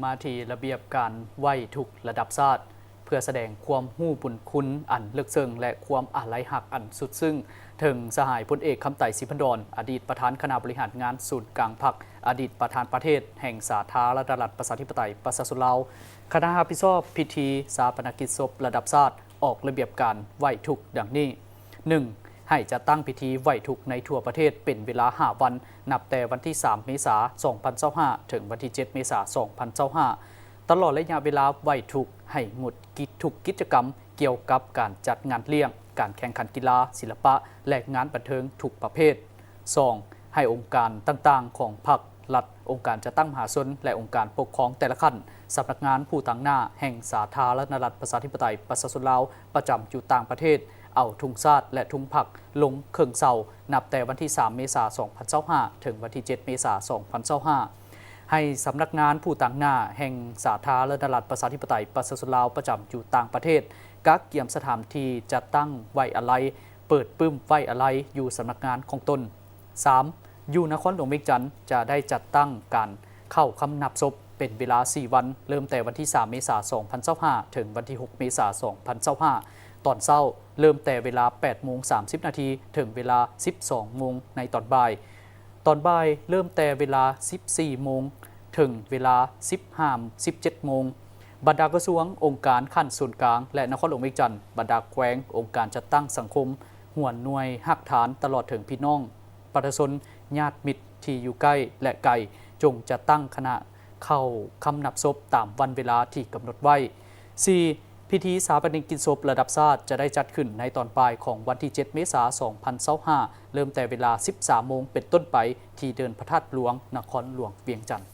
มาที่ระเบียบการไหว้ทุกระดับชาติเพื่อแสดงความหู้บุญคุณอันเลิกเซิงและความอาลัยหักอันสุดซึ่งถึงสหายพลเอกคำไต่ศรีพันดรอดีตประธานคณะบริหารงานศูนย์กลางพรรคอดีตประธานประเทศแห่งสาธารณรัฐประชาธิปไตยประชาชนลาวคณะรับผิดชอบพิธีชาปนกิจศพระดับชาติออกระเบียบการไหว้ทุกดังนี้ 1. ให้จะตั้งพิธีไหว้ทุกในทั่วประเทศเป็นเวลา5 วันนับแต่วันที่ 3 เมษายน 2025 ถึงวันที่ 7 เมษายน 2025 ตลอดระยะเวลาไหว้ทุกให้งดทุกกิจกรรมเกี่ยวกับการจัดงานเลี้ยงการแข่งขันกีฬาศิลปะและงานบันเทิงทุกประเภท 2. ให้องค์การต่างๆของพรรครัฐองค์การจะตั้งมหาชนและองค์การปกครองแต่ละขั้นสำนักงานผู้ตั้งหน้าแห่งสาธารณรัฐประชาธิปไตยประชาชนลาวประจำอยู่ต่างประเทศเอาธงชาติและธงพรรคลงเครื่องเสานับแต่วันที่ 3 เมษายน 2025 ถึงวันที่ 7 เมษายน 2025 ให้สำนักงานผู้ตั้งหน้าแห่งสาธารณรัฐประชาธิปไตยประชาชนลาวประจำอยู่ต่างประเทศกักเกี่ยมสถานที่จัดตั้งไว้อาลัยเปิดปื้มไว้อาลัยอยู่สำนักงานของตน 3. อยู่นครหลวงเวียงจันทร์จะได้จัดตั้งการเข้าคำนับศพเป็นเวลา 4 วันเริ่มแต่วันที่ 3 เมษายน 2025 ถึงวันที่ 6 เมษายน 2025 ตอนเช้าเริ่มแต่เวลา 8:30 นาทีถึงเวลา 12 โมงในตอนบ่ายเริ่มแต่เวลา 14 โมงถึงเวลา 17 โมงบรรดากระทรวงองค์การขั้นส่วนกลางและนครหลวงเวียงจันทร์บรรดาแขวงองค์การจัดตั้งสังคมหัวหน่วยหักฐานตลอดถึงพี่น้องประชาชนญาติมิตรที่อยู่ใกล้และไกลจงจะตั้งคณะเข้าคำนับศพตามวันเวลาที่กำหนดไว้ 4. พิธีชาปนกิจศพระดับชาติจะได้จัดขึ้นในตอนบ่ายของวันที่ 7 เมษายน 2025 เริ่มแต่เวลา 13 โมงเป็นต้นไปที่เดินพระธาตุหลวงนครหลวงเวียงจันทร์